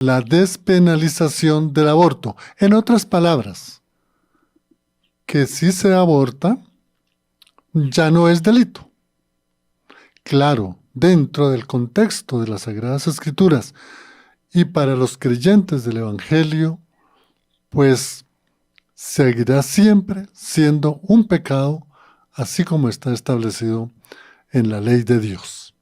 la despenalización del aborto. En otras palabras, que si se aborta, ya no es delito. Claro, dentro del contexto de las Sagradas Escrituras y para los creyentes del Evangelio, pues seguirá siempre siendo un pecado, así como está establecido en la ley de Dios.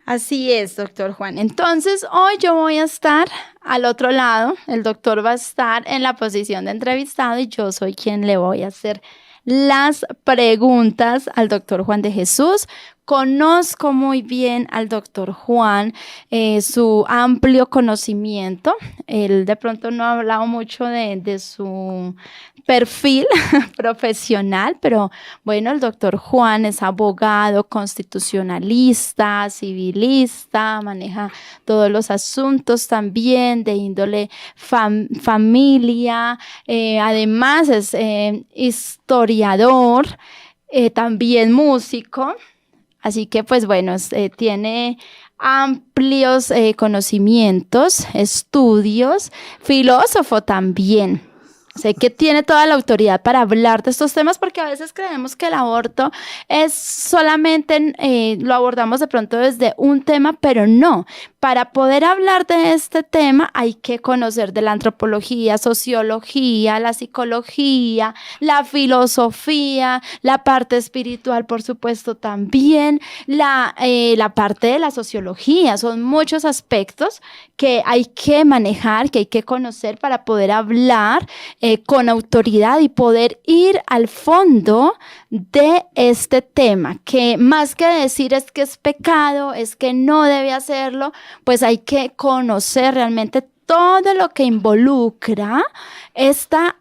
Así es, doctor Juan. Entonces, hoy yo voy a estar al otro lado, el doctor va a estar en la posición de entrevistado y yo soy quien le voy a hacer las preguntas al doctor Juan de Jesús. Conozco muy bien al doctor Juan, su amplio conocimiento. Él de pronto no ha hablado mucho de su perfil profesional, pero bueno, el doctor Juan es abogado, constitucionalista, civilista, maneja todos los asuntos también de índole familia, además es historiador, también músico. Así que, pues bueno, tiene amplios conocimientos, estudios, filósofo también. Sé que tiene toda la autoridad para hablar de estos temas porque a veces creemos que el aborto es solamente, lo abordamos de pronto desde un tema, pero no. Para poder hablar de este tema hay que conocer de la antropología, sociología, la psicología, la filosofía, la parte espiritual, por supuesto, también, la parte de la sociología. Son muchos aspectos que hay que manejar, que hay que conocer para poder hablar con autoridad y poder ir al fondo de este tema, que más que decir es que es pecado, es que no debe hacerlo, pues hay que conocer realmente todo lo que involucra esta,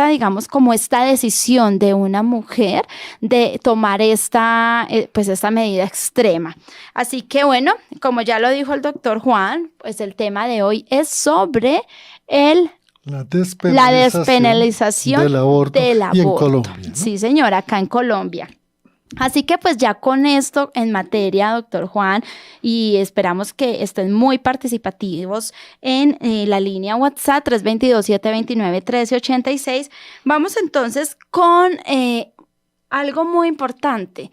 digamos, como esta decisión de una mujer de tomar esta medida extrema. Así que bueno, como ya lo dijo el doctor Juan, pues el tema de hoy es sobre la despenalización del aborto. Y en Colombia, ¿no? Sí, señora, acá en Colombia. Así que pues ya con esto en materia, doctor Juan, y esperamos que estén muy participativos en la línea WhatsApp 322-729-1386. Vamos entonces con algo muy importante.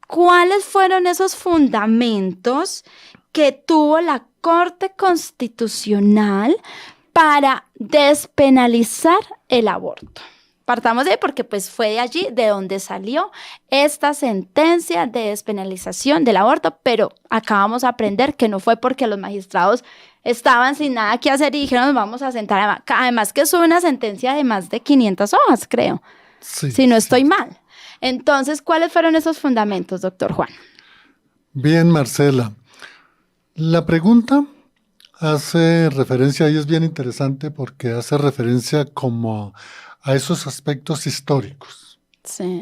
¿Cuáles fueron esos fundamentos que tuvo la Corte Constitucional para despenalizar el aborto? Partamos de ahí porque pues fue de allí de donde salió esta sentencia de despenalización del aborto, pero acabamos de aprender que no fue porque los magistrados estaban sin nada que hacer y dijeron nos vamos a sentar. Además que es una sentencia de más de 500 hojas, creo, si no estoy mal. Entonces, ¿cuáles fueron esos fundamentos, doctor Juan? Bien, Marcela. La pregunta hace referencia, y es bien interesante porque hace referencia como a esos aspectos históricos. Sí.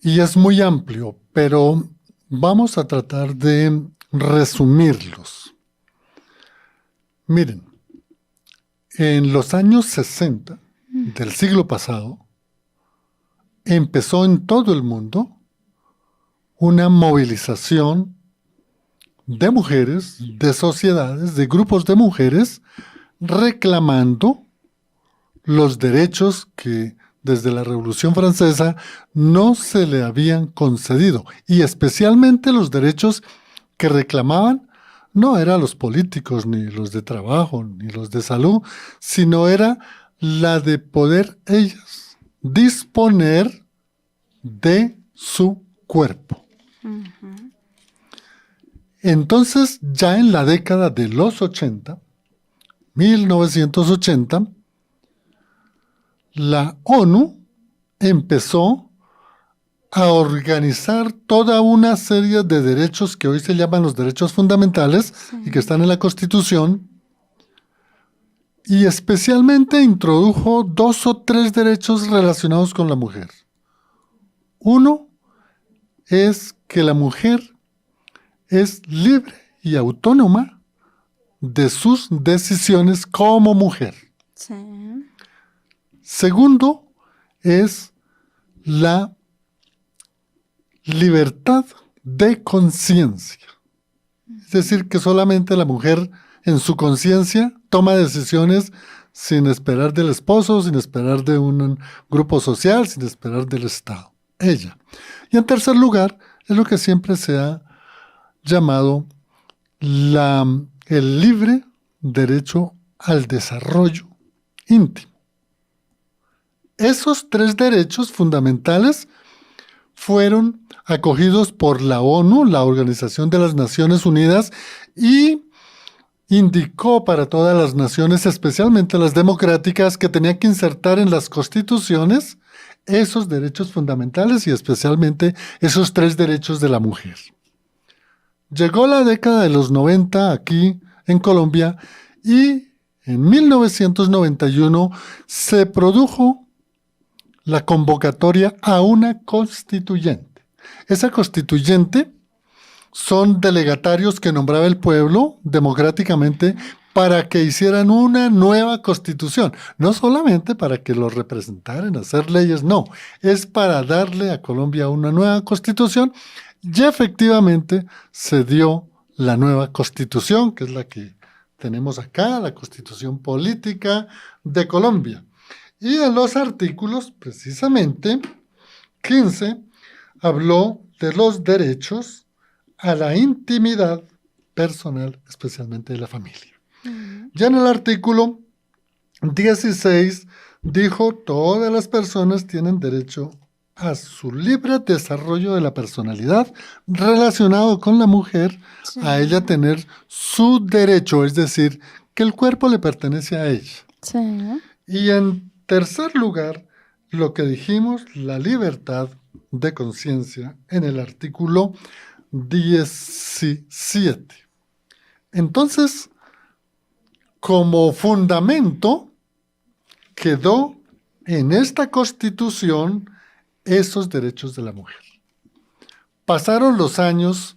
Y es muy amplio, pero vamos a tratar de resumirlos. Miren, en los años 60 del siglo pasado, empezó en todo el mundo una movilización de mujeres, de sociedades, de grupos de mujeres, reclamando los derechos que desde la Revolución Francesa no se le habían concedido, y especialmente los derechos que reclamaban no eran los políticos, ni los de trabajo, ni los de salud, sino era la de poder ellas disponer de su cuerpo. Uh-huh. Entonces, ya en la década de los 80, 1980, la ONU empezó a organizar toda una serie de derechos que hoy se llaman los derechos fundamentales, sí, y que están en la Constitución, y especialmente introdujo 2 o 3 derechos relacionados con la mujer. Uno es que la mujer es libre y autónoma de sus decisiones como mujer. Sí. Segundo es la libertad de conciencia. Es decir, que solamente la mujer en su conciencia toma decisiones sin esperar del esposo, sin esperar de un grupo social, sin esperar del Estado. Ella. Y en tercer lugar, es lo que siempre se ha llamado el libre derecho al desarrollo íntimo. Esos tres derechos fundamentales fueron acogidos por la ONU, la Organización de las Naciones Unidas, y indicó para todas las naciones, especialmente las democráticas, que tenían que insertar en las constituciones esos derechos fundamentales y especialmente esos tres derechos de la mujer. Llegó la década de los 90 aquí en Colombia y en 1991 se produjo la convocatoria a una constituyente. Esa constituyente son delegatarios que nombraba el pueblo democráticamente para que hicieran una nueva constitución. No solamente para que los representaran, hacer leyes, no. Es para darle a Colombia una nueva constitución y efectivamente se dio la nueva constitución, que es la que tenemos acá, la Constitución Política de Colombia. Y en los artículos, precisamente, 15, habló de los derechos a la intimidad personal, especialmente de la familia. Ya en el artículo 16 dijo, todas las personas tienen derecho a su libre desarrollo de la personalidad relacionado con la mujer, sí, a ella tener su derecho, es decir, que el cuerpo le pertenece a ella. Sí. Y en tercer lugar, lo que dijimos, la libertad de conciencia en el artículo 17. Entonces, como fundamento, quedó en esta Constitución esos derechos de la mujer. Pasaron los años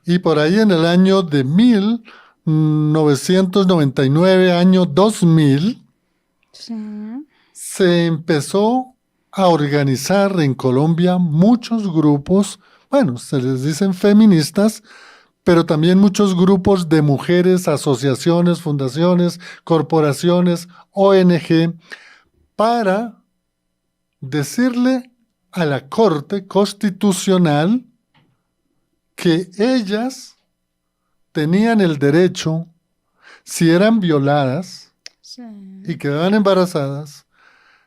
y por ahí en el año de 1999, año 2000, sí, se empezó a organizar en Colombia muchos grupos, bueno, se les dicen feministas, pero también muchos grupos de mujeres, asociaciones, fundaciones, corporaciones, ONG, para decirle a la Corte Constitucional que ellas tenían el derecho, si eran violadas, sí, y quedaban embarazadas,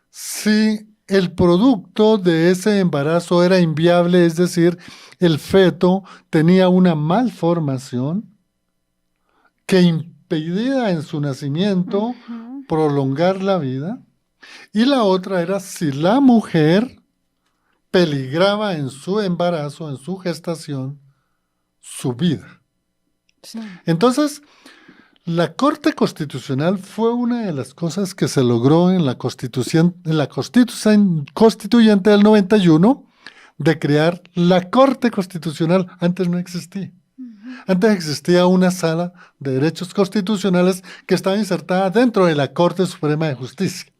si el producto de ese embarazo era inviable, es decir, el feto tenía una malformación que impedía en su nacimiento prolongar la vida, y la otra era si la mujer peligraba en su embarazo, en su gestación, su vida. Sí. Entonces, la Corte Constitucional fue una de las cosas que se logró en la Constitución Constituyente del 91, de crear la Corte Constitucional. Antes no existía. Antes existía una sala de derechos constitucionales que estaba insertada dentro de la Corte Suprema de Justicia.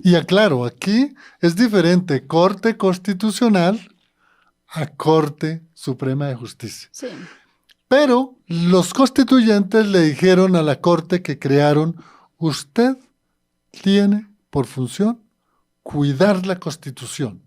Y aclaro, aquí es diferente Corte Constitucional a Corte Suprema de Justicia. Sí. Pero los constituyentes le dijeron a la Corte que crearon, usted tiene por función cuidar la Constitución,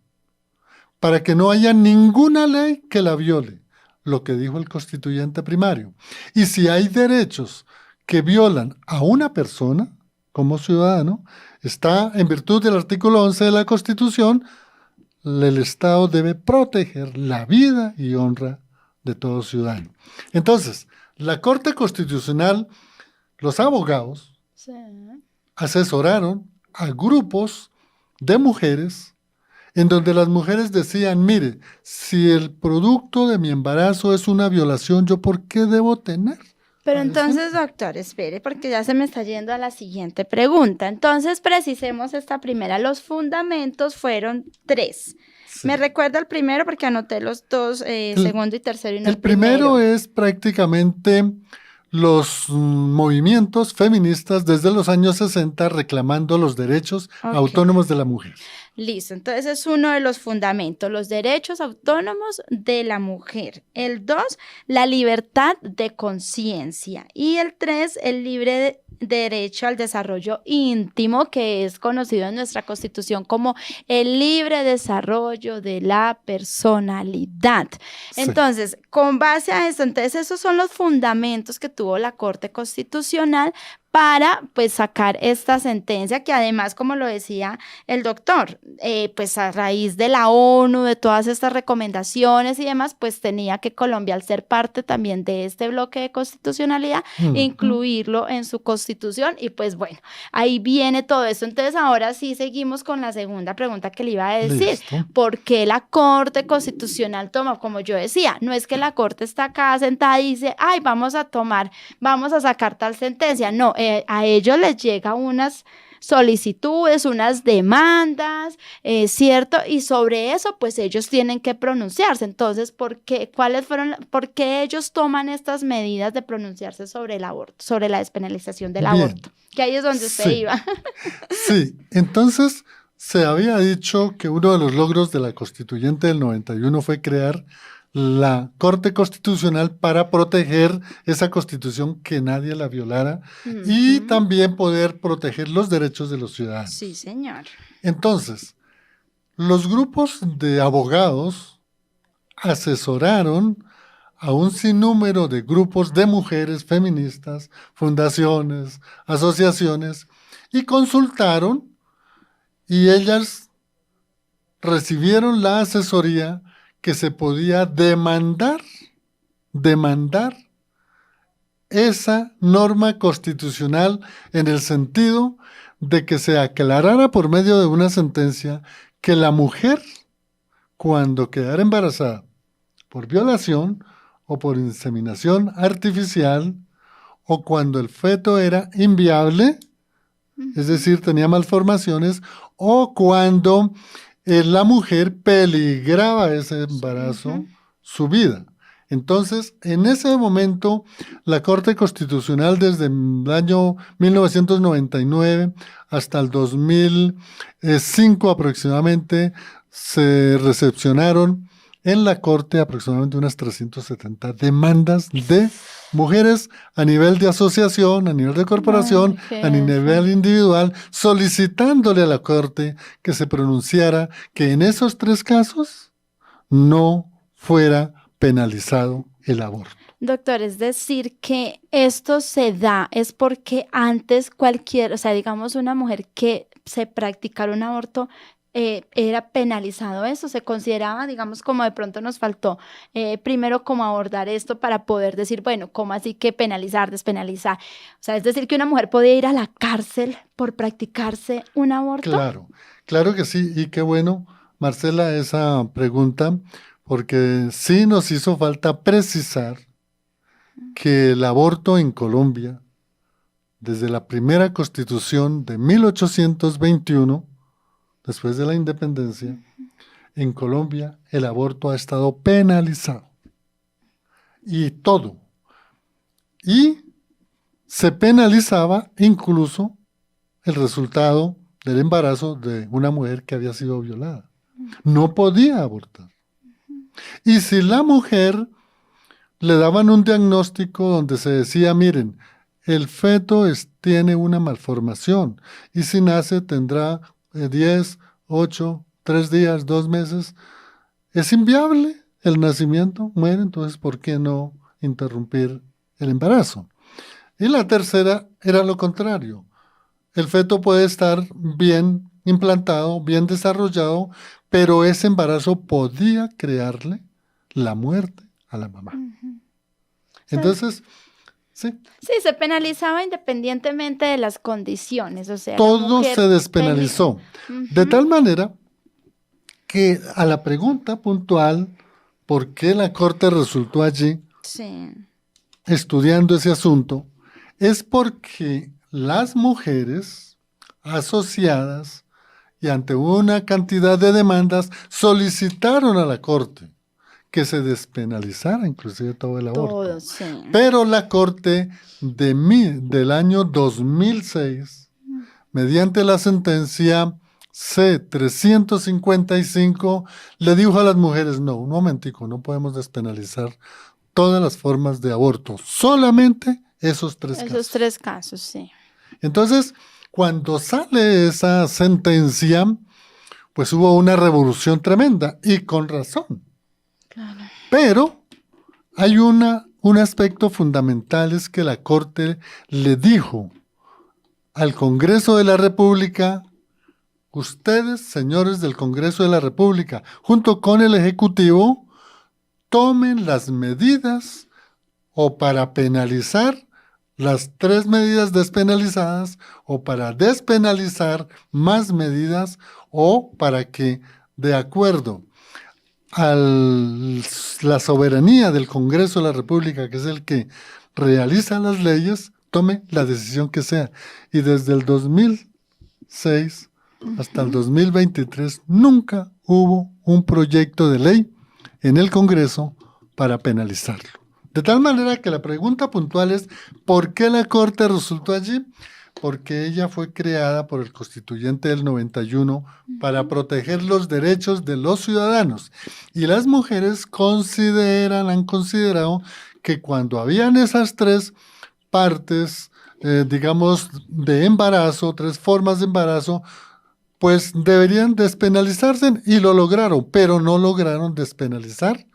para que no haya ninguna ley que la viole, lo que dijo el constituyente primario. Y si hay derechos que violan a una persona como ciudadano, está en virtud del artículo 11 de la Constitución, el Estado debe proteger la vida y honra de todo ciudadano. Entonces, la Corte Constitucional, los abogados, sí, asesoraron a grupos de mujeres en donde las mujeres decían, mire, si el producto de mi embarazo es una violación, ¿yo por qué debo tener? Pero entonces, doctor, espere, porque ya se me está yendo a la siguiente pregunta. Entonces, precisemos esta primera. Los fundamentos fueron 3. Sí. Me recuerda el primero porque anoté los dos, segundo y tercero. Y no el primero es prácticamente los movimientos feministas desde los años 60 reclamando los derechos autónomos de la mujer. Listo, entonces es uno de los fundamentos, los derechos autónomos de la mujer. El 2, la libertad de conciencia. Y el 3, el libre derecho al desarrollo íntimo, que es conocido en nuestra Constitución como el libre desarrollo de la personalidad. Sí. Entonces, con base a eso, entonces esos son los fundamentos que tuvo la Corte Constitucional para pues sacar esta sentencia que además, como lo decía el doctor, pues a raíz de la ONU, de todas estas recomendaciones y demás, pues tenía que Colombia, al ser parte también de este bloque de constitucionalidad, incluirlo en su constitución y pues bueno, ahí viene todo eso. Entonces ahora sí seguimos con la segunda pregunta que le iba a decir. Listo. ¿Por qué la Corte Constitucional toma? Como yo decía, no es que la Corte está acá sentada y dice, ay, vamos a sacar tal sentencia, no, a ellos les llega unas solicitudes, unas demandas, ¿cierto? Y sobre eso, pues ellos tienen que pronunciarse. Entonces, ¿por qué ellos toman estas medidas de pronunciarse sobre el aborto, sobre la despenalización del aborto? Que ahí es donde usted iba. Sí, entonces se había dicho que uno de los logros de la Constituyente del 91 fue crear la Corte Constitucional para proteger esa Constitución, que nadie la violara, y también poder proteger los derechos de los ciudadanos. Sí, señor. Entonces, los grupos de abogados asesoraron a un sinnúmero de grupos de mujeres feministas, fundaciones, asociaciones, y consultaron, y ellas recibieron la asesoría que se podía demandar esa norma constitucional en el sentido de que se aclarara por medio de una sentencia que la mujer, cuando quedara embarazada por violación o por inseminación artificial, o cuando el feto era inviable, es decir, tenía malformaciones, o cuando la mujer peligraba ese embarazo, su vida. Entonces, en ese momento, la Corte Constitucional desde el año 1999 hasta el 2005 aproximadamente, se recepcionaron en la Corte aproximadamente unas 370 demandas de mujeres a nivel de asociación, a nivel de corporación, a nivel individual, solicitándole a la Corte que se pronunciara que en esos 3 casos no fuera penalizado el aborto. Doctor, es decir que esto se da, es porque antes digamos una mujer que se practicara un aborto, era penalizado eso, se consideraba, digamos, como de pronto nos faltó primero como abordar esto para poder decir, bueno, ¿cómo así que penalizar, despenalizar? O sea, es decir que una mujer podía ir a la cárcel por practicarse un aborto. Claro que sí, y qué bueno, Marcela, esa pregunta, porque sí nos hizo falta precisar que el aborto en Colombia, desde la primera Constitución de 1821, después de la independencia, en Colombia el aborto ha estado penalizado. Y todo. Y se penalizaba incluso el resultado del embarazo de una mujer que había sido violada. No podía abortar. Y si la mujer le daban un diagnóstico donde se decía, miren, el feto tiene una malformación y si nace tendrá 10, 8, 3 días, 2 meses, es inviable el nacimiento, muere, entonces ¿por qué no interrumpir el embarazo? Y la tercera era lo contrario. El feto puede estar bien implantado, bien desarrollado, pero ese embarazo podía crearle la muerte a la mamá. Entonces, sí. Sí, se penalizaba independientemente de las condiciones, o sea, todo se despenalizó. De tal manera que a la pregunta puntual, ¿por qué la Corte resultó allí estudiando ese asunto? Es porque las mujeres asociadas y ante una cantidad de demandas solicitaron a la Corte que se despenalizara inclusive todo el aborto. Todo, sí. Pero la Corte del año 2006, mediante la sentencia C-355, le dijo a las mujeres, no, un momentico, no podemos despenalizar todas las formas de aborto, solamente esos tres casos. Esos 3 casos, sí. Entonces, cuando sale esa sentencia, pues hubo una revolución tremenda, y con razón. Claro. Pero hay un aspecto fundamental, es que la Corte le dijo al Congreso de la República, ustedes, señores del Congreso de la República, junto con el Ejecutivo, tomen las medidas o para penalizar las 3 medidas despenalizadas o para despenalizar más medidas o para que, de acuerdo a la soberanía del Congreso de la República, que es el que realiza las leyes, tome la decisión que sea. Y desde el 2006 hasta el 2023 nunca hubo un proyecto de ley en el Congreso para penalizarlo. De tal manera que la pregunta puntual es, ¿por qué la Corte resultó allí? Porque ella fue creada por el Constituyente del 91 para proteger los derechos de los ciudadanos. Y las mujeres han considerado que cuando habían esas 3 partes, digamos, de embarazo, 3 formas de embarazo, pues deberían despenalizarse, y lo lograron, pero no lograron despenalizar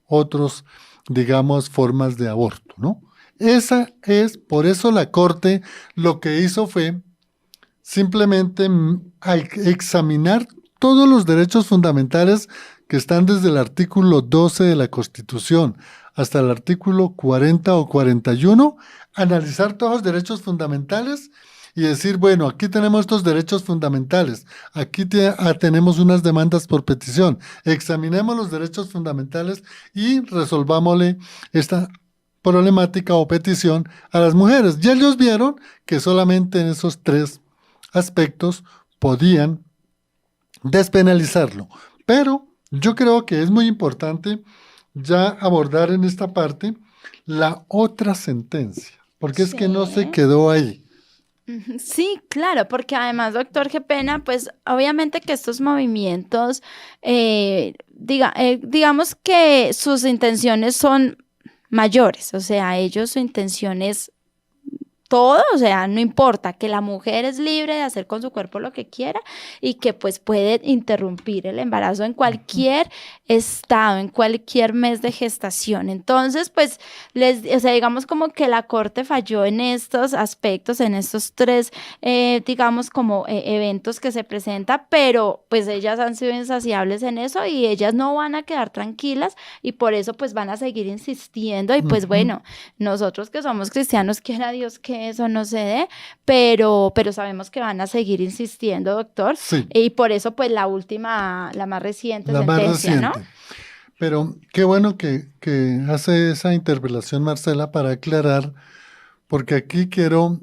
otros, digamos, formas de aborto, ¿no? Por eso la Corte lo que hizo fue simplemente examinar todos los derechos fundamentales que están desde el artículo 12 de la Constitución hasta el artículo 40 o 41, analizar todos los derechos fundamentales y decir, bueno, aquí tenemos estos derechos fundamentales, aquí tenemos unas demandas por petición, examinemos los derechos fundamentales y resolvámosle esta problemática o petición a las mujeres. Y ellos vieron que solamente en esos 3 aspectos podían despenalizarlo. Pero yo creo que es muy importante ya abordar en esta parte la otra sentencia, porque es que no se quedó ahí. Sí, claro, porque además, doctor, qué pena, pues obviamente que estos movimientos, digamos que sus intenciones son mayores, o sea, su intención es todo, o sea, no importa, que la mujer es libre de hacer con su cuerpo lo que quiera y que pues puede interrumpir el embarazo en cualquier estado, en cualquier mes de gestación. Entonces, pues, o sea, digamos como que la Corte falló en estos aspectos, en estos 3, digamos, como eventos que se presentan, pero pues ellas han sido insaciables en eso y ellas no van a quedar tranquilas y por eso pues van a seguir insistiendo y pues bueno, nosotros que somos cristianos, quiera Dios que eso no se dé, pero sabemos que van a seguir insistiendo, doctor. Sí. Y por eso, pues, la más reciente la sentencia, más reciente. ¿no? Pero qué bueno que hace esa interpelación, Marcela, para aclarar, porque aquí quiero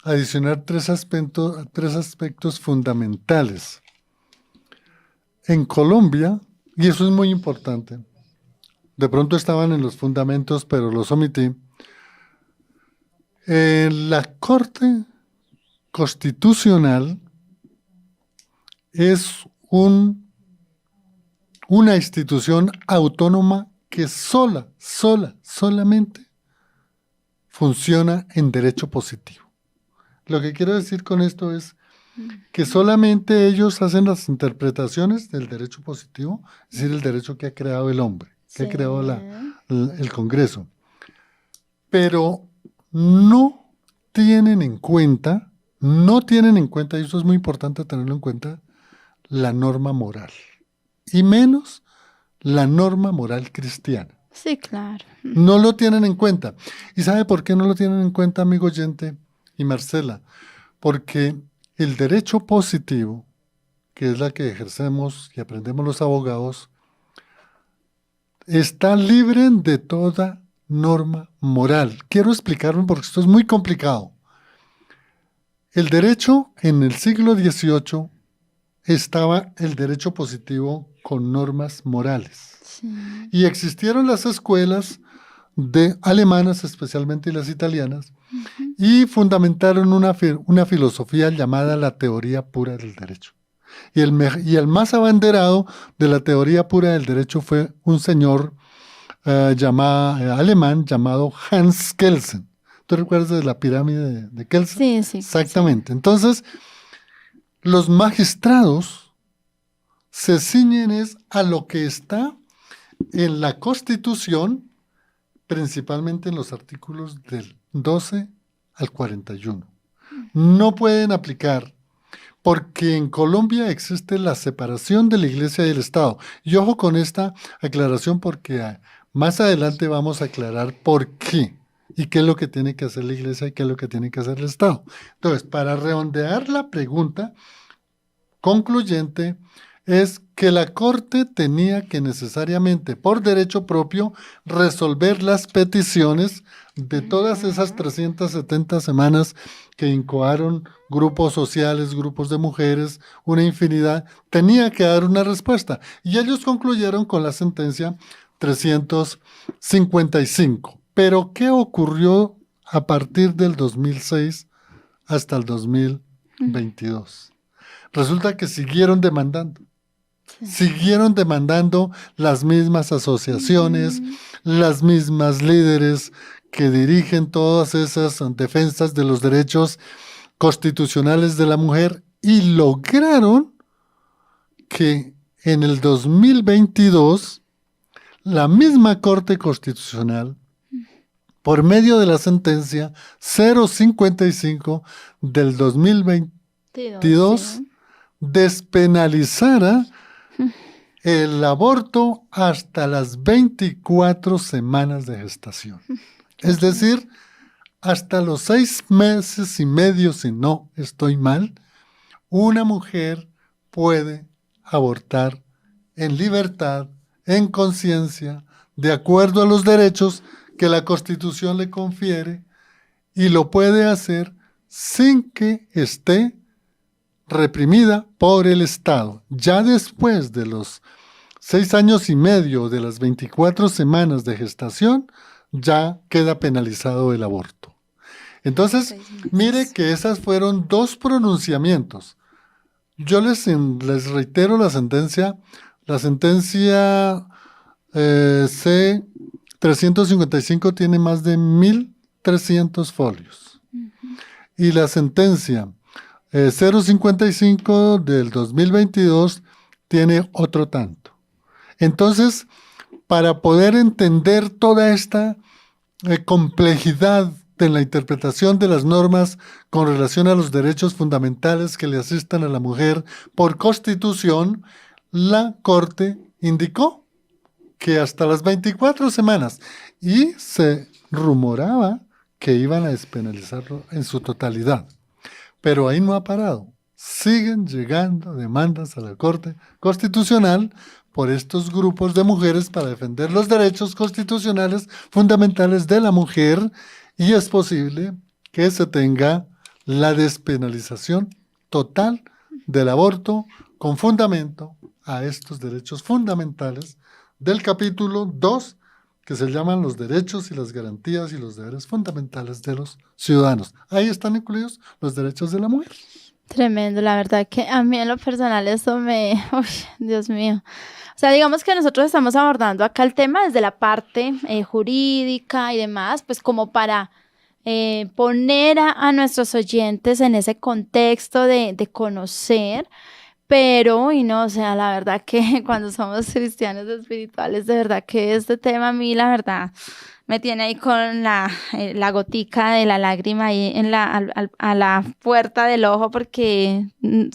adicionar 3 aspectos fundamentales. En Colombia, y eso es muy importante, de pronto estaban en los fundamentos, pero los omití. La Corte Constitucional es una institución autónoma que solamente funciona en derecho positivo. Lo que quiero decir con esto es que solamente ellos hacen las interpretaciones del derecho positivo, es decir, el derecho que ha creado el hombre, que ha creado el Congreso. Pero no tienen en cuenta, y eso es muy importante tenerlo en cuenta, la norma moral, y menos la norma moral cristiana. Sí, claro. No lo tienen en cuenta. ¿Y sabe por qué no lo tienen en cuenta, amigo oyente y Marcela? Porque el derecho positivo, que es la que ejercemos y aprendemos los abogados, está libre de toda norma moral. Quiero explicarme porque esto es muy complicado. El derecho en el siglo XVIII estaba el derecho positivo con normas morales. Sí. Y existieron las escuelas alemanas, especialmente las italianas, y fundamentaron una filosofía llamada la teoría pura del derecho. Y el más abanderado de la teoría pura del derecho fue un señor alemán llamado Hans Kelsen. ¿Tú recuerdas de la pirámide de Kelsen? Sí, sí. Exactamente. Sí. Entonces, los magistrados se ciñen a lo que está en la Constitución, principalmente en los artículos del 12 al 41. No pueden aplicar, porque en Colombia existe la separación de la Iglesia y el Estado. Y ojo con esta aclaración, porque más adelante vamos a aclarar por qué y qué es lo que tiene que hacer la Iglesia y qué es lo que tiene que hacer el Estado. Entonces, para redondear la pregunta concluyente, es que la Corte tenía que necesariamente, por derecho propio, resolver las peticiones de todas esas 370 semanas que incoaron grupos sociales, grupos de mujeres, una infinidad, tenía que dar una respuesta. Y ellos concluyeron con la sentencia 355. Pero, ¿qué ocurrió a partir del 2006 hasta el 2022? Resulta que siguieron demandando. Siguieron demandando las mismas asociaciones, las mismas líderes que dirigen todas esas defensas de los derechos constitucionales de la mujer, y lograron que en el 2022 la misma Corte Constitucional, por medio de la sentencia 055 del 2022, despenalizara el aborto hasta las 24 semanas de gestación. Es decir, hasta los 6 meses y medio, si no estoy mal, una mujer puede abortar en libertad, en conciencia, de acuerdo a los derechos que la Constitución le confiere, y lo puede hacer sin que esté reprimida por el Estado. Ya después de los 6 años y medio de las 24 semanas de gestación, ya queda penalizado el aborto. Entonces, mire que esas fueron 2 pronunciamientos. Yo les reitero la sentencia C-355 tiene más de 1.300 folios. Y la sentencia 055 del 2022 tiene otro tanto. Entonces, para poder entender toda esta complejidad de la interpretación de las normas con relación a los derechos fundamentales que le asistan a la mujer por Constitución, la Corte indicó que hasta las 24 semanas, y se rumoraba que iban a despenalizarlo en su totalidad. Pero ahí no ha parado. Siguen llegando demandas a la Corte Constitucional por estos grupos de mujeres para defender los derechos constitucionales fundamentales de la mujer, y es posible que se tenga la despenalización total del aborto con fundamento a estos derechos fundamentales del capítulo 2, que se llaman los derechos y las garantías y los deberes fundamentales de los ciudadanos. Ahí están incluidos los derechos de la mujer. Tremendo, la verdad que a mí en lo personal eso Uy, Dios mío. O sea, digamos que nosotros estamos abordando acá el tema desde la parte jurídica y demás, pues como para poner a nuestros oyentes en ese contexto de conocer, pero, y no, o sea, la verdad que cuando somos cristianos espirituales, de verdad que este tema a mí, la verdad, me tiene ahí con la gotica de la lágrima ahí a la puerta del ojo, porque,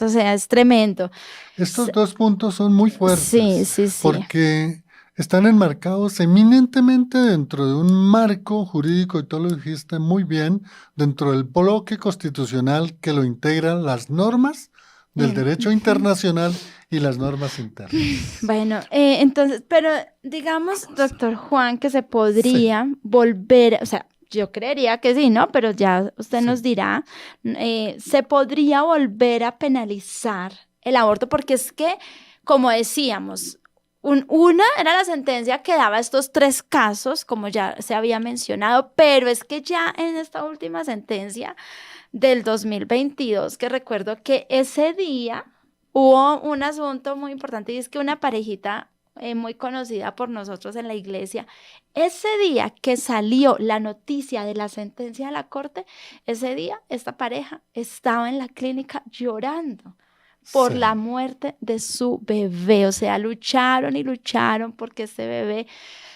o sea, es tremendo. Estos 2 puntos son muy fuertes. Sí. Porque están enmarcados eminentemente dentro de un marco jurídico, y tú lo dijiste muy bien, dentro del bloque constitucional que lo integran las normas del derecho internacional y las normas internas. Bueno, entonces, pero digamos, doctor Juan, que se podría volver, o sea, yo creería que sí, ¿no? Pero ya usted nos dirá, se podría volver a penalizar el aborto, porque es que como decíamos, una era la sentencia que daba estos 3 casos, como ya se había mencionado, pero es que ya en esta última sentencia del 2022, que recuerdo que ese día hubo un asunto muy importante y es que una parejita muy conocida por nosotros en la iglesia, ese día que salió la noticia de la sentencia de la corte, ese día esta pareja estaba en la clínica llorando por Sí. la muerte de su bebé. O sea, lucharon y lucharon porque este bebé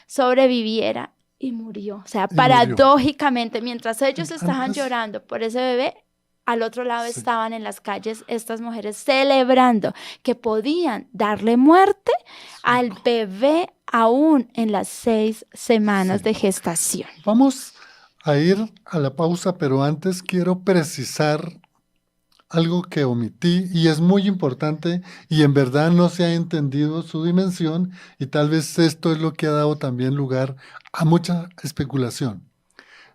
sobreviviera y murió. O sea, Y murió. paradójicamente, mientras ellos estaban Antes, llorando por ese bebé, al otro lado sí, estaban en las calles estas mujeres celebrando que podían darle muerte al bebé aún en las 6 semanas sí. de gestación. Vamos a ir a la pausa, pero antes quiero precisar algo que omití y es muy importante y en verdad no se ha entendido su dimensión y tal vez esto es lo que ha dado también lugar a mucha especulación.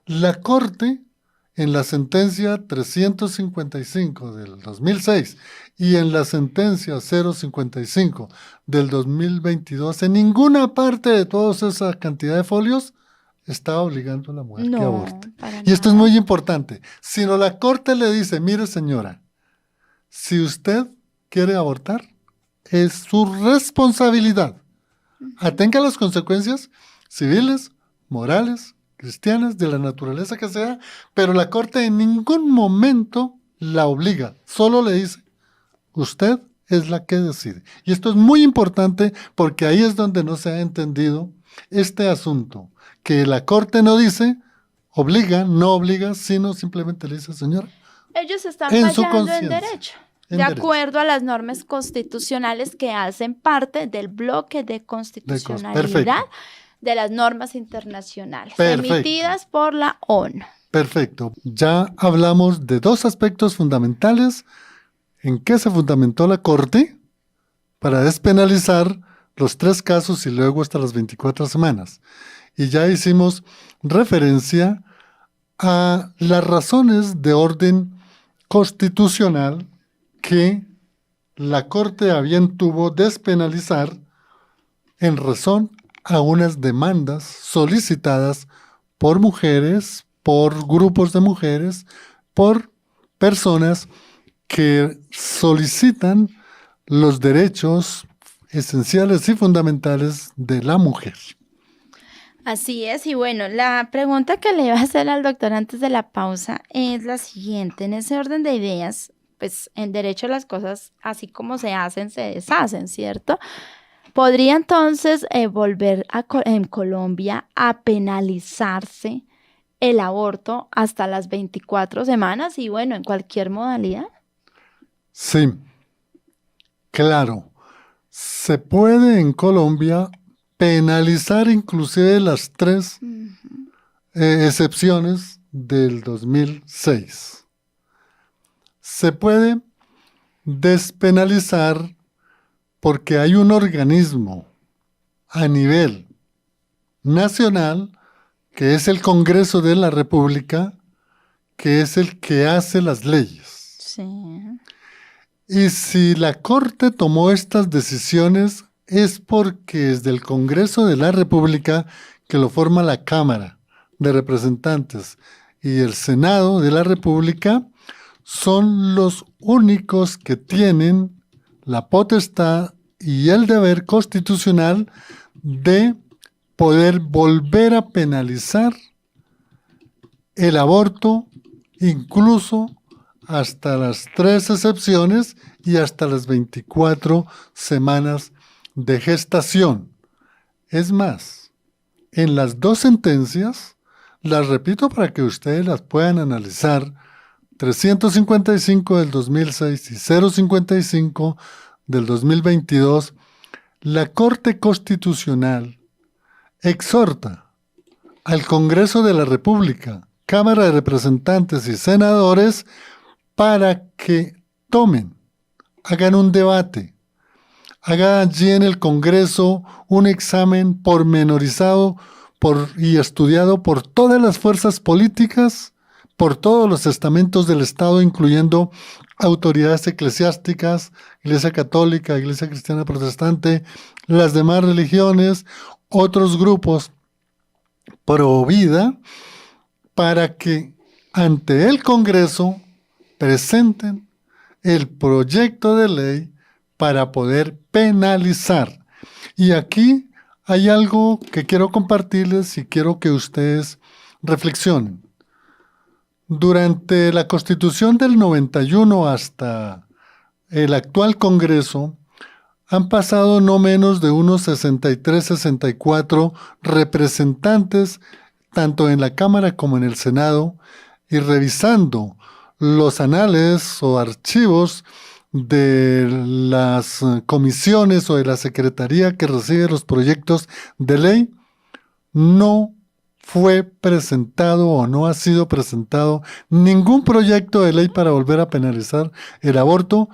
La Corte, en la sentencia 355 del 2006 y en la sentencia 055 del 2022, en ninguna parte de toda esa cantidad de folios estaba obligando a la mujer que No, aborte. para Y esto es nada. muy importante. Sino la Corte le dice, mire señora, si usted quiere abortar, es su responsabilidad. Atenga las consecuencias civiles, morales, cristianas, de la naturaleza que sea, pero la Corte en ningún momento la obliga, solo le dice, usted es la que decide. Y esto es muy importante porque ahí es donde no se ha entendido este asunto, que la Corte no dice, obliga, no obliga, sino simplemente le dice, señora, Ellos están en su fallando en conciencia, derecho, en de derecho. acuerdo a las normas constitucionales que hacen parte del bloque de constitucionalidad Perfecto. de las normas internacionales Perfecto. emitidas por la ONU. Perfecto. Ya hablamos de 2 aspectos fundamentales en que se fundamentó la Corte para despenalizar los 3 casos y luego hasta las 24 semanas. Y ya hicimos referencia a las razones de orden constitucional que la Corte a bien tuvo despenalizar en razón a unas demandas solicitadas por mujeres, por grupos de mujeres, por personas que solicitan los derechos esenciales y fundamentales de la mujer. Así es, y bueno, la pregunta que le iba a hacer al doctor antes de la pausa es la siguiente. En ese orden de ideas, pues en derecho las cosas así como se hacen, se deshacen, ¿cierto? ¿Podría entonces volver en Colombia a penalizarse el aborto hasta las 24 semanas y bueno, en cualquier modalidad? Sí, claro. Se puede en Colombia penalizar inclusive las 3 excepciones del 2006. Se puede despenalizar porque hay un organismo a nivel nacional que es el Congreso de la República, que es el que hace las leyes. Sí. Y si la Corte tomó estas decisiones es porque desde el Congreso de la República, que lo forma la Cámara de Representantes y el Senado de la República, son los únicos que tienen la potestad y el deber constitucional de poder volver a penalizar el aborto, incluso hasta las 3 excepciones y hasta las 24 semanas de gestación. Es más, en las 2 sentencias, las repito para que ustedes las puedan analizar, 355 del 2006 y 055 del 2022, la Corte Constitucional exhorta al Congreso de la República, Cámara de Representantes y Senadores para que hagan un debate, hagan allí en el Congreso un examen pormenorizado y estudiado por todas las fuerzas políticas por todos los estamentos del Estado, incluyendo autoridades eclesiásticas, Iglesia Católica, Iglesia Cristiana Protestante, las demás religiones, otros grupos pro vida, para que ante el Congreso presenten el proyecto de ley para poder penalizar. Y aquí hay algo que quiero compartirles y quiero que ustedes reflexionen. Durante la Constitución del 91 hasta el actual Congreso, han pasado no menos de unos 63, 64 representantes, tanto en la Cámara como en el Senado, y revisando los anales o archivos de las comisiones o de la secretaría que recibe los proyectos de ley, no fue presentado o no ha sido presentado ningún proyecto de ley para volver a penalizar el aborto,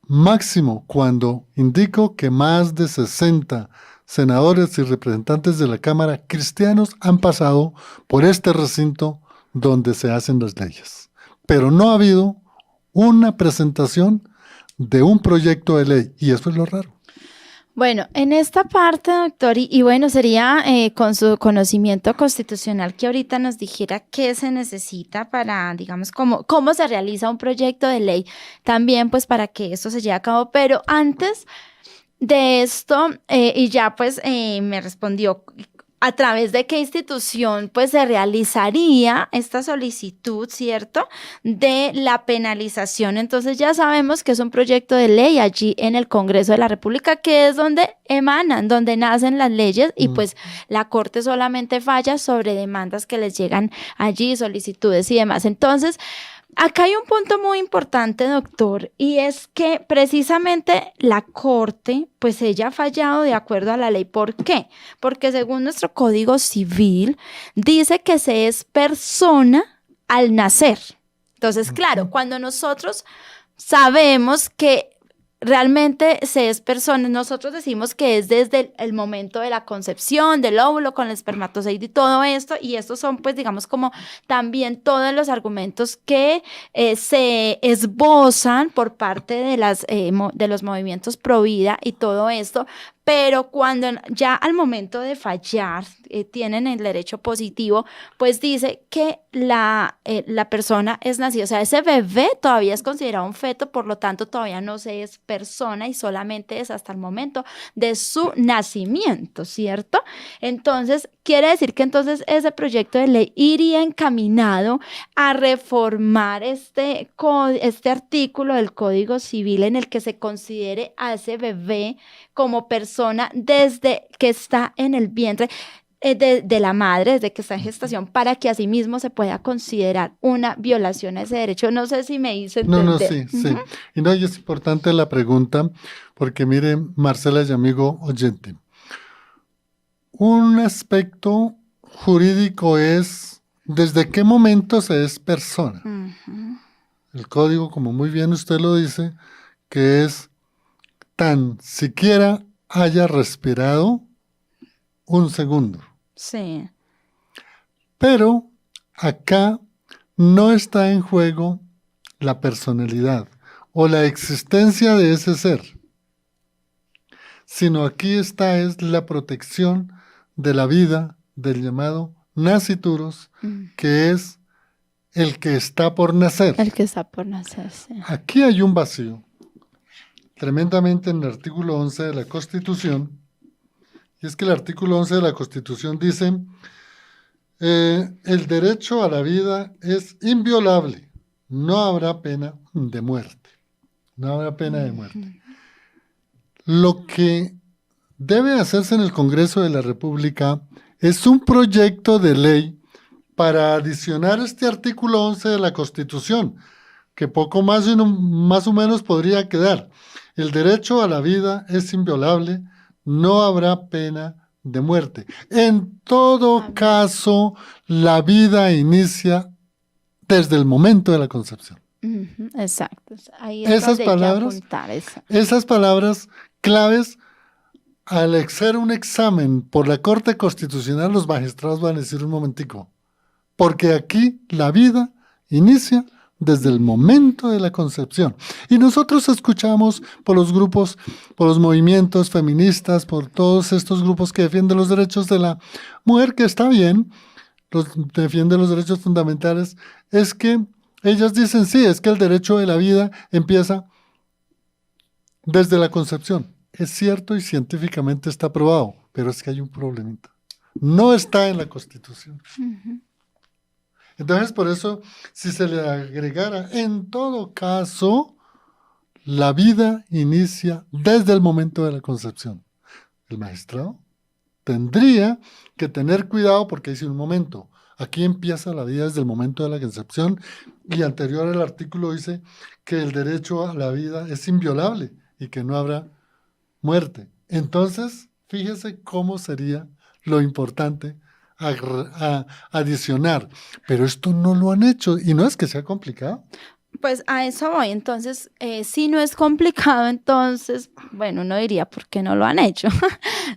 máximo cuando indico que más de 60 senadores y representantes de la Cámara cristianos han pasado por este recinto donde se hacen las leyes. Pero no ha habido una presentación de un proyecto de ley, y eso es lo raro. Bueno, en esta parte, doctor, y bueno, sería con su conocimiento constitucional que ahorita nos dijera qué se necesita para, digamos, cómo se realiza un proyecto de ley, también pues para que esto se lleve a cabo, pero antes de esto, y ya pues me respondió a través de qué institución pues se realizaría esta solicitud, ¿cierto?, de la penalización. Entonces ya sabemos que es un proyecto de ley allí en el Congreso de la República, que es donde emanan, donde nacen las leyes, y pues la Corte solamente falla sobre demandas que les llegan allí, solicitudes y demás. Entonces, acá hay un punto muy importante, doctor, y es que precisamente la Corte, pues ella ha fallado de acuerdo a la ley. ¿Por qué? Porque según nuestro Código Civil, dice que se es persona al nacer. Entonces, claro, cuando nosotros sabemos que realmente se es persona, nosotros decimos que es desde el momento de la concepción, del óvulo con el espermatozoide y todo esto, y estos son pues digamos como también todos los argumentos que se esbozan por parte de los movimientos pro vida y todo esto, pero cuando ya al momento de fallar tienen el derecho positivo, pues dice que la persona es nacida, o sea, ese bebé todavía es considerado un feto, por lo tanto todavía no se es persona y solamente es hasta el momento de su nacimiento, ¿cierto? Entonces, quiere decir que entonces ese proyecto de ley iría encaminado a reformar este artículo del Código Civil en el que se considere a ese bebé como persona desde que está en el vientre de la madre, desde que está en gestación, para que asimismo se pueda considerar una violación a ese derecho. No sé si me hice entender. No, sí. Y no, y es importante la pregunta, porque mire, Marcela y amigo oyente, un aspecto jurídico es desde qué momento se es persona. El código, como muy bien usted lo dice, que es tan siquiera haya respirado un segundo. Sí. Pero acá no está en juego la personalidad o la existencia de ese ser, sino aquí está es la protección de la vida del llamado nasciturus, que es el que está por nacer. El que está por nacer, sí. Aquí hay un vacío tremendamente en el artículo 11 de la Constitución, y es que el artículo 11 de la Constitución dice: el derecho a la vida es inviolable, no habrá pena de muerte. No habrá pena de muerte. Lo que debe hacerse en el Congreso de la República es un proyecto de ley para adicionar este artículo 11 de la Constitución, que poco más o menos podría quedar. El derecho a la vida es inviolable, no habrá pena de muerte. En todo caso, la vida inicia desde el momento de la concepción. Exacto. Ahí es donde hay que apuntar eso. Esas palabras claves, al hacer un examen por la Corte Constitucional, los magistrados van a decir un momentico, porque aquí la vida inicia desde el momento de la concepción. Y nosotros escuchamos por los grupos, por los movimientos feministas, por todos estos grupos que defienden los derechos de la mujer, que está bien, defienden los derechos fundamentales, es que ellas dicen, sí, es que el derecho de la vida empieza desde la concepción. Es cierto y científicamente está probado, pero es que hay un problemita. No está en la Constitución. Entonces, por eso, si se le agregara, en todo caso, la vida inicia desde el momento de la concepción. El magistrado tendría que tener cuidado porque dice un momento, aquí empieza la vida desde el momento de la concepción y anterior al artículo dice que el derecho a la vida es inviolable y que no habrá muerte. Entonces, fíjese cómo sería lo importante adicionar. Pero esto no lo han hecho y no es que sea complicado. Pues a eso voy. Entonces, si no es complicado, entonces, bueno, uno diría, ¿por qué no lo han hecho?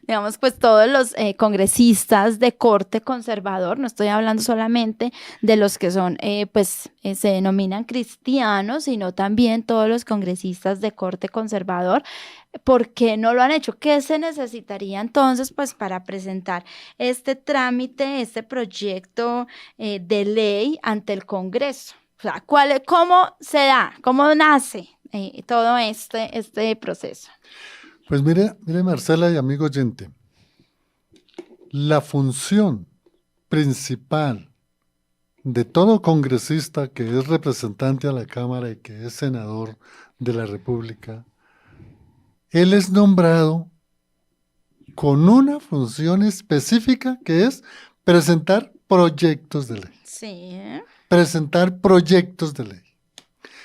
Digamos, pues todos los congresistas de corte conservador, no estoy hablando solamente de los que son, se denominan cristianos, sino también todos los congresistas de corte conservador. ¿Por qué no lo han hecho? ¿Qué se necesitaría entonces pues para presentar este trámite, este proyecto de ley ante el Congreso? O sea, ¿cómo se da, cómo nace todo este proceso? Pues mire Marcela y amigo oyente, la función principal de todo congresista que es representante a la Cámara y que es senador de la República, él es nombrado con una función específica que es presentar proyectos de ley. Sí. Presentar proyectos de ley.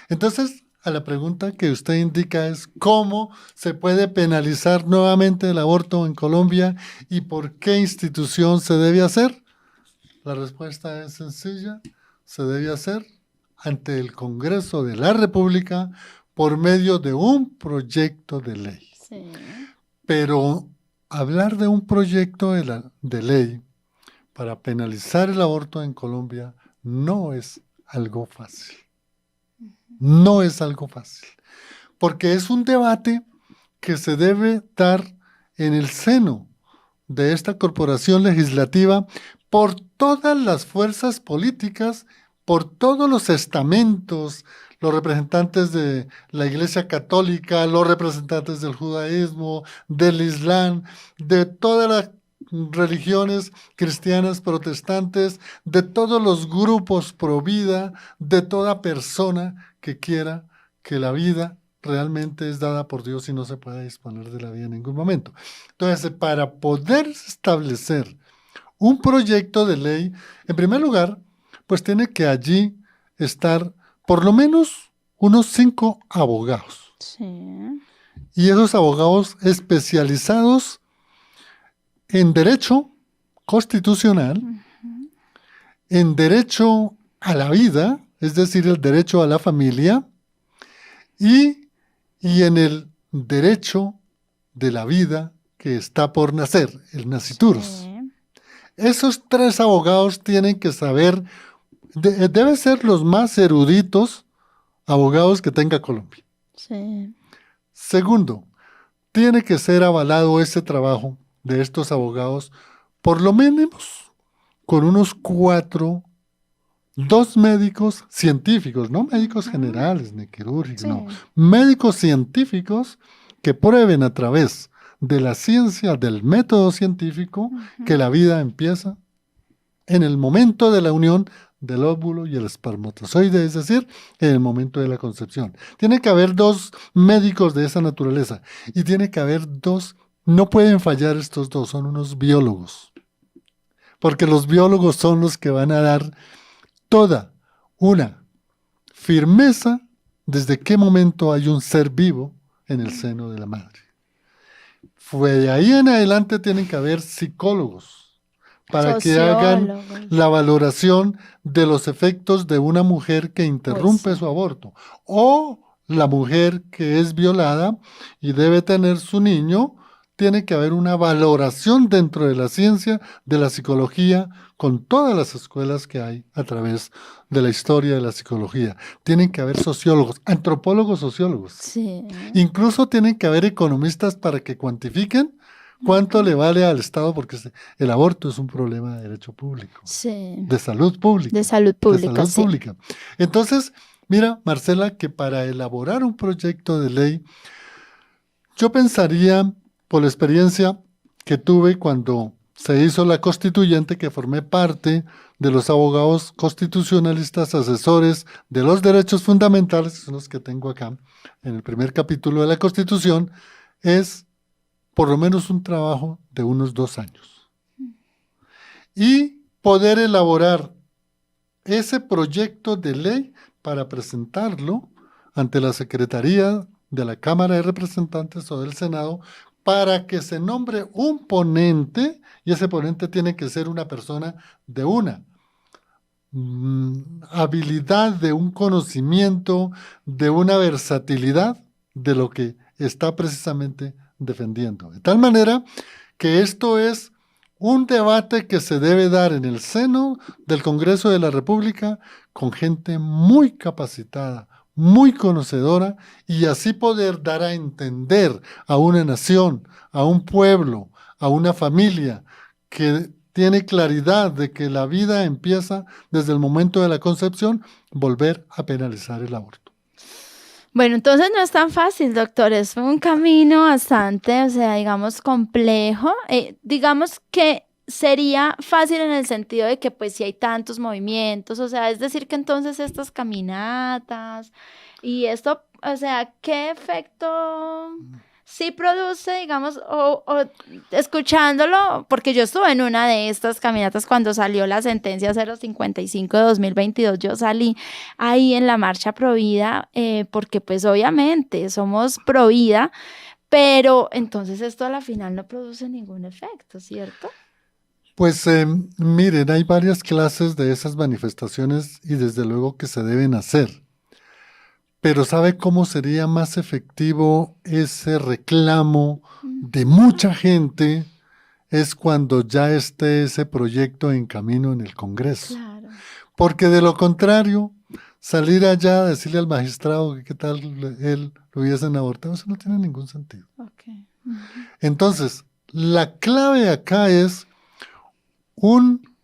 Entonces, a la pregunta que usted indica es ¿cómo se puede penalizar nuevamente el aborto en Colombia y por qué institución se debe hacer? La respuesta es sencilla, se debe hacer ante el Congreso de la República por medio de un proyecto de ley. Sí. Pero hablar de un proyecto de ley para penalizar el aborto en Colombia no es algo fácil. No es algo fácil. Porque es un debate que se debe dar en el seno de esta corporación legislativa por todas las fuerzas políticas, por todos los estamentos, los representantes de la Iglesia Católica, los representantes del judaísmo, del Islam, de todas las religiones cristianas, protestantes, de todos los grupos pro vida, de toda persona que quiera que la vida realmente es dada por Dios y no se puede disponer de la vida en ningún momento. Entonces, para poder establecer un proyecto de ley, en primer lugar, pues tiene que allí estar por lo menos unos 5 abogados. Sí. Y esos abogados especializados en derecho constitucional, en derecho a la vida, es decir, el derecho a la familia, y en el derecho de la vida que está por nacer, el nasciturus. Sí. Esos 3 abogados tienen que saber, deben ser los más eruditos abogados que tenga Colombia. Sí. Segundo, tiene que ser avalado ese trabajo de estos abogados, por lo menos con unos 2 médicos científicos, no médicos generales ni quirúrgicos, Sí. no, médicos científicos que prueben a través de la ciencia, del método científico, que la vida empieza en el momento de la unión del óvulo y el espermatozoide, es decir, en el momento de la concepción. Tiene que haber 2 médicos de esa naturaleza y tiene que haber 2, no pueden fallar estos 2, son unos biólogos, porque los biólogos son los que van a dar toda una firmeza desde qué momento hay un ser vivo en el seno de la madre. Fue de ahí en adelante tienen que haber psicólogos para que hagan la valoración de los efectos de una mujer que interrumpe Pues sí. su aborto o la mujer que es violada y debe tener su niño, tiene que haber una valoración dentro de la ciencia, de la psicología, con todas las escuelas que hay a través de la historia de la psicología. Tienen que haber sociólogos, antropólogos, sociólogos. Sí. Incluso tienen que haber economistas para que cuantifiquen cuánto le vale al Estado, porque el aborto es un problema de derecho público, Sí. de salud pública. De salud pública, De salud sí. pública. Entonces, mira, Marcela, que para elaborar un proyecto de ley, yo pensaría, por la experiencia que tuve cuando se hizo la constituyente, que formé parte de los abogados constitucionalistas asesores de los derechos fundamentales, que son los que tengo acá en el primer capítulo de la Constitución, es por lo menos un trabajo de unos 2 años. Y poder elaborar ese proyecto de ley para presentarlo ante la Secretaría de la Cámara de Representantes o del Senado para que se nombre un ponente, y ese ponente tiene que ser una persona de una habilidad, de un conocimiento, de una versatilidad de lo que está precisamente defendiendo. De tal manera que esto es un debate que se debe dar en el seno del Congreso de la República con gente muy capacitada, muy conocedora, y así poder dar a entender a una nación, a un pueblo, a una familia que tiene claridad de que la vida empieza desde el momento de la concepción, volver a penalizar el aborto. Bueno, entonces no es tan fácil, doctor, es un camino bastante, o sea, digamos, complejo. Digamos que sería fácil en el sentido de que pues si hay tantos movimientos, o sea, es decir que entonces estas caminatas y esto, o sea, ¿qué efecto sí produce, digamos, o escuchándolo? Porque yo estuve en una de estas caminatas cuando salió la sentencia 055 de 2022, yo salí ahí en la marcha Provida, porque pues obviamente somos Provida, pero entonces esto a la final no produce ningún efecto, ¿cierto? Pues miren, hay varias clases de esas manifestaciones y desde luego que se deben hacer. Pero ¿sabe cómo sería más efectivo ese reclamo de mucha gente? Es cuando ya esté ese proyecto en camino en el Congreso. Claro. Porque de lo contrario, salir allá a decirle al magistrado que qué tal él lo hubiesen abortado, eso no tiene ningún sentido. Okay. Entonces, la clave acá es un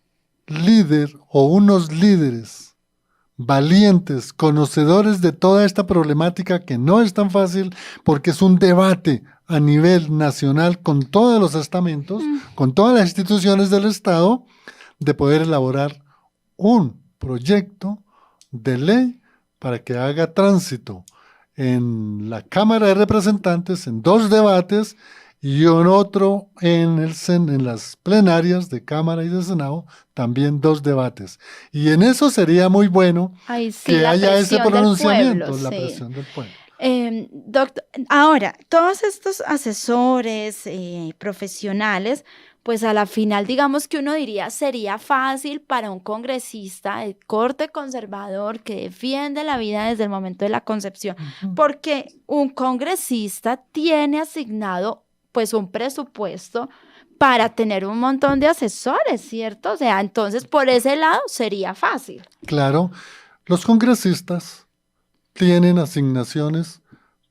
líder o unos líderes valientes, conocedores de toda esta problemática que no es tan fácil porque es un debate a nivel nacional con todos los estamentos, con todas las instituciones del Estado, de poder elaborar un proyecto de ley para que haga tránsito en la Cámara de Representantes en 2 debates y en otro en las plenarias de Cámara y de Senado, también 2 debates. Y en eso sería muy bueno que haya ese pronunciamiento, la presión del pueblo. Doctor, ahora, todos estos asesores profesionales, pues a la final, digamos que uno diría, sería fácil para un congresista de corte conservador que defiende la vida desde el momento de la concepción, porque un congresista tiene asignado pues un presupuesto para tener un montón de asesores, ¿cierto? O sea, entonces por ese lado sería fácil. Claro, los congresistas tienen asignaciones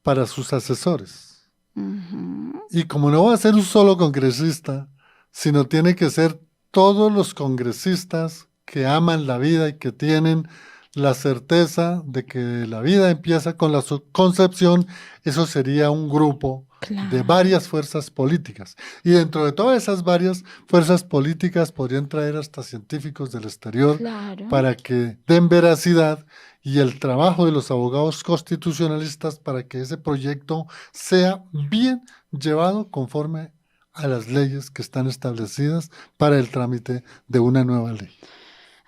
para sus asesores. Y como no va a ser un solo congresista, sino tiene que ser todos los congresistas que aman la vida y que tienen la certeza de que la vida empieza con la concepción, eso sería un grupo de varias fuerzas políticas. Y dentro de todas esas varias fuerzas políticas podrían traer hasta científicos del exterior para que den veracidad y el trabajo de los abogados constitucionalistas para que ese proyecto sea bien llevado conforme a las leyes que están establecidas para el trámite de una nueva ley.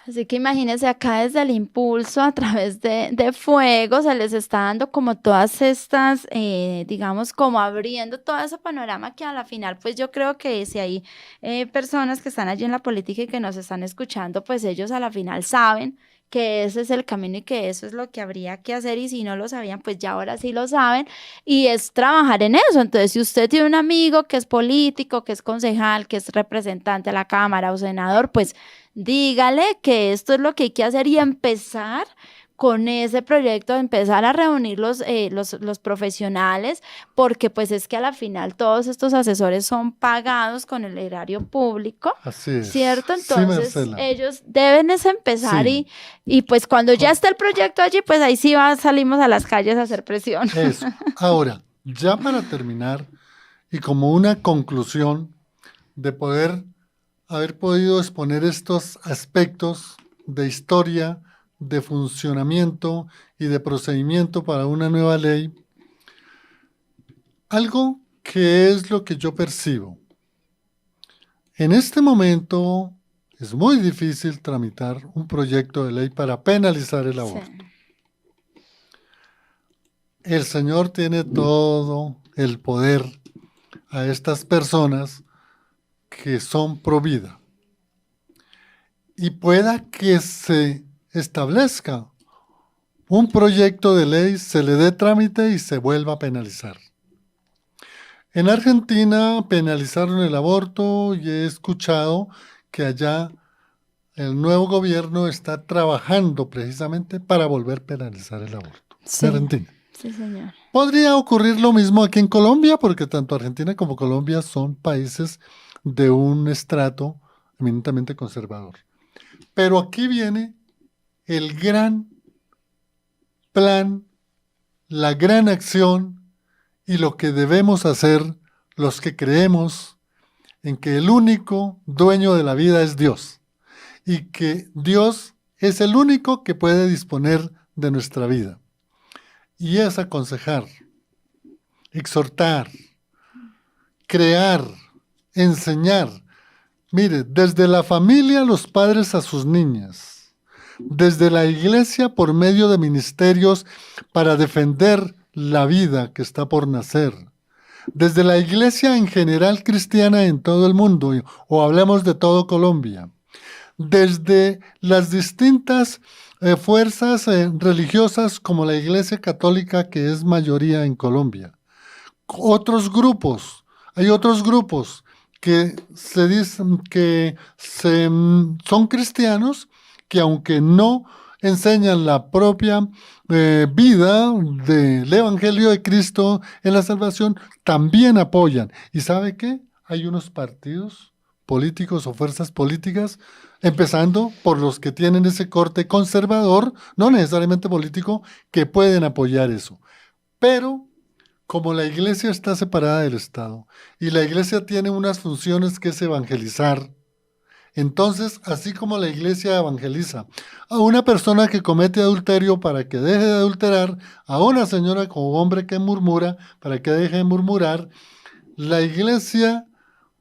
Así que imagínense acá desde el impulso a través de fuego se les está dando como todas estas, digamos, como abriendo todo ese panorama que a la final, pues yo creo que si hay personas que están allí en la política y que nos están escuchando, pues ellos a la final saben que ese es el camino y que eso es lo que habría que hacer, y si no lo sabían, pues ya ahora sí lo saben, y es trabajar en eso. Entonces, si usted tiene un amigo que es político, que es concejal, que es representante de la Cámara o senador, pues dígale que esto es lo que hay que hacer y empezar con ese proyecto, empezar a reunir los profesionales, porque pues es que a la final todos estos asesores son pagados con el erario público, Así es. ¿cierto? Sí, Entonces Marcela. ellos deben es empezar, Sí. y pues cuando ya esté el proyecto allí, pues ahí sí salimos a las calles a hacer presión. Eso. Ahora, ya para terminar y como una conclusión de poder haber podido exponer estos aspectos de historia, de funcionamiento y de procedimiento para una nueva ley, algo que es lo que yo percibo. En este momento es muy difícil tramitar un proyecto de ley para penalizar el aborto. Sí. El Señor tiene todo el poder a estas personas que son pro vida. Y pueda que se establezca un proyecto de ley, se le dé trámite y se vuelva a penalizar. En Argentina penalizaron el aborto y he escuchado que allá el nuevo gobierno está trabajando precisamente para volver a penalizar el aborto. Sí. En Argentina. Sí, señor. Podría ocurrir lo mismo aquí en Colombia, porque tanto Argentina como Colombia son países de un estrato eminentemente conservador. Pero aquí viene el gran plan, la gran acción y lo que debemos hacer los que creemos en que el único dueño de la vida es Dios y que Dios es el único que puede disponer de nuestra vida. Y es aconsejar, exhortar, crear, enseñar. Mire, desde la familia los padres a sus niñas, desde la iglesia por medio de ministerios para defender la vida que está por nacer, desde la iglesia en general cristiana en todo el mundo, o hablemos de todo Colombia, desde las distintas fuerzas religiosas como la Iglesia Católica, que es mayoría en Colombia. Otros grupos, hay otros grupos que se dicen que son cristianos, que aunque no enseñan la propia vida del Evangelio de Cristo en la salvación, también apoyan. ¿Y sabe qué? Hay unos partidos políticos o fuerzas políticas, empezando por los que tienen ese corte conservador, no necesariamente político, que pueden apoyar eso. Pero como la iglesia está separada del Estado y la iglesia tiene unas funciones que es evangelizar, entonces, así como la iglesia evangeliza a una persona que comete adulterio para que deje de adulterar, a una señora como hombre que murmura para que deje de murmurar, la iglesia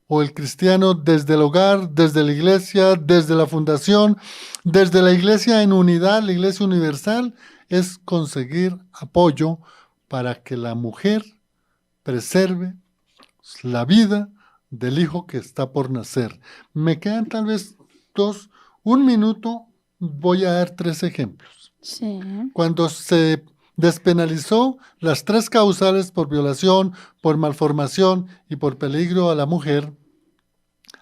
o el cristiano desde el hogar, desde la iglesia, desde la fundación, desde la iglesia en unidad, la iglesia universal, es conseguir apoyo para que la mujer preserve la vida del hijo que está por nacer. Me quedan tal vez un minuto, voy a dar 3 ejemplos. Sí. Cuando se despenalizó las 3 causales por violación, por malformación y por peligro a la mujer,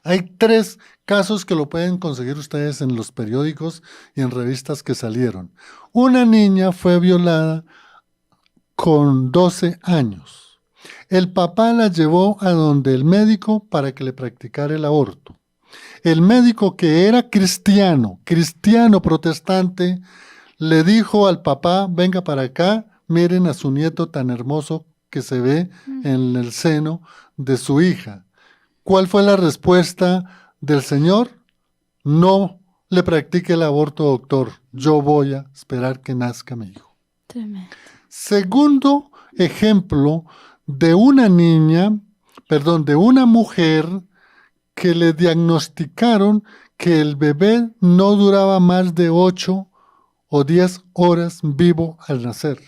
hay 3 casos que lo pueden conseguir ustedes en los periódicos y en revistas que salieron. Una niña fue violada con 12 años. El papá la llevó a donde el médico para que le practicara el aborto. El médico, que era cristiano protestante, le dijo al papá: venga para acá, miren a su nieto tan hermoso que se ve en el seno de su hija. ¿Cuál fue la respuesta del señor? No le practique el aborto, doctor. Yo voy a esperar que nazca mi hijo. Tremendo. Segundo ejemplo de una mujer que le diagnosticaron que el bebé no duraba más de 8 o 10 horas vivo al nacer.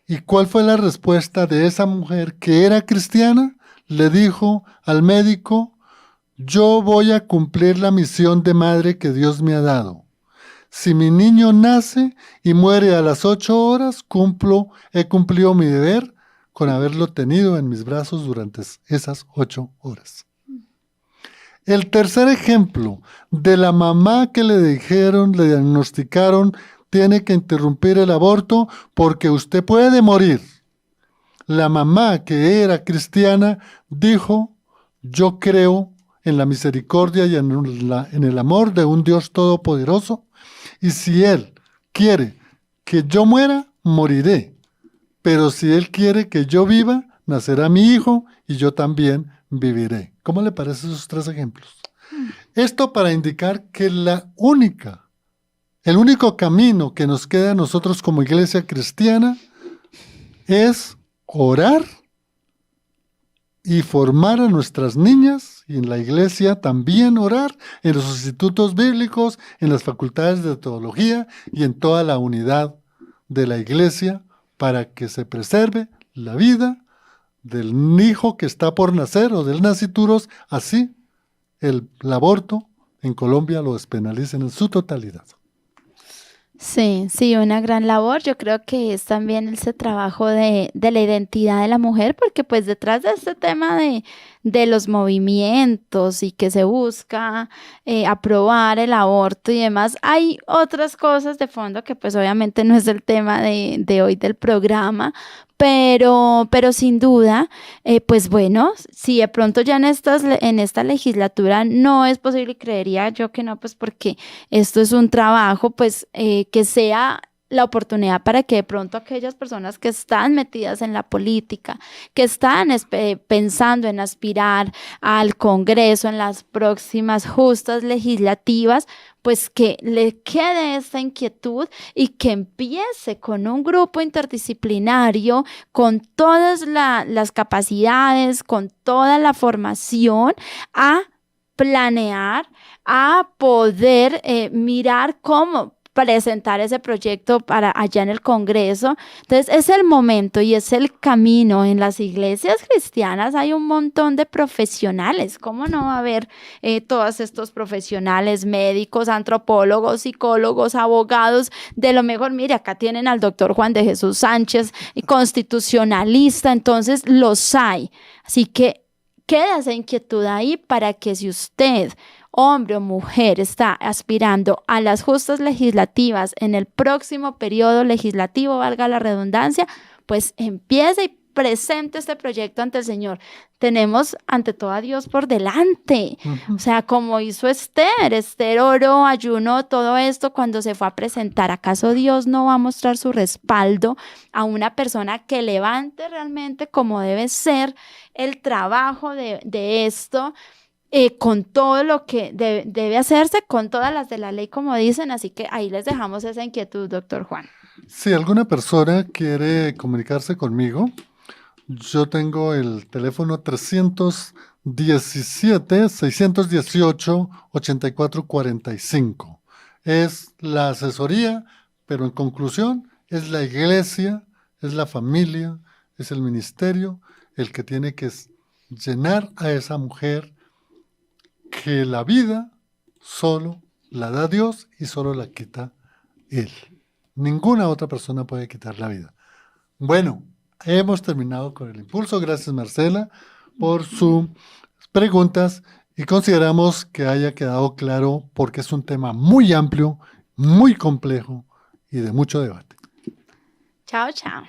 ¿Y cuál fue la respuesta de esa mujer que era cristiana? Le dijo al médico: yo voy a cumplir la misión de madre que Dios me ha dado. Si mi niño nace y muere a las 8 horas, he cumplido mi deber con haberlo tenido en mis brazos durante esas 8 horas. El tercer ejemplo de la mamá que le diagnosticaron, tiene que interrumpir el aborto porque usted puede morir. La mamá, que era cristiana, dijo: yo creo en la misericordia y en el amor de un Dios todopoderoso, y si Él quiere que yo muera, moriré. Pero si Él quiere que yo viva, nacerá mi hijo y yo también viviré. ¿Cómo le parecen esos 3 ejemplos? Esto para indicar que el único camino que nos queda a nosotros como iglesia cristiana es orar y formar a nuestras niñas, y en la iglesia también orar, en los institutos bíblicos, en las facultades de teología y en toda la unidad de la iglesia, para que se preserve la vida del hijo que está por nacer o del nascituros. Así el aborto en Colombia lo despenalicen en su totalidad. Sí, sí, una gran labor. Yo creo que es también ese trabajo de la identidad de la mujer, porque pues detrás de este tema de los movimientos y que se busca aprobar el aborto y demás, hay otras cosas de fondo que pues obviamente no es el tema de hoy del programa, pero sin duda, pues bueno, si de pronto ya en esta legislatura no es posible, y creería yo que no, pues porque esto es un trabajo, pues que sea la oportunidad para que de pronto aquellas personas que están metidas en la política, que están pensando en aspirar al Congreso en las próximas justas legislativas, pues que le quede esta inquietud y que empiece con un grupo interdisciplinario, con todas las capacidades, con toda la formación, a planear, a poder mirar cómo presentar ese proyecto para allá en el Congreso. Entonces es el momento y es el camino. En las iglesias cristianas hay un montón de profesionales. ¿Cómo no va a haber todos estos profesionales, médicos, antropólogos, psicólogos, abogados? De lo mejor, mire, acá tienen al doctor Juan de Jesús Sánchez, constitucionalista, entonces los hay. Así que queda esa inquietud ahí para que si usted, hombre o mujer, está aspirando a las justas legislativas en el próximo periodo legislativo, valga la redundancia, pues empiece y presente este proyecto ante el Señor. Tenemos ante todo a Dios por delante. O sea, como hizo Esther oró, ayunó, todo esto cuando se fue a presentar. ¿Acaso Dios no va a mostrar su respaldo a una persona que levante realmente como debe ser el trabajo de esto? Con todo lo que debe hacerse, con todas las de la ley, como dicen. Así que ahí les dejamos esa inquietud, doctor Juan. Si alguna persona quiere comunicarse conmigo, yo tengo el teléfono 317-618-8445. Es la asesoría, pero en conclusión es la iglesia, es la familia, es el ministerio el que tiene que llenar a esa mujer, que la vida solo la da Dios y solo la quita Él. Ninguna otra persona puede quitar la vida. Bueno, hemos terminado con el impulso. Gracias, Marcela, por sus preguntas, y consideramos que haya quedado claro porque es un tema muy amplio, muy complejo y de mucho debate. Chao, chao.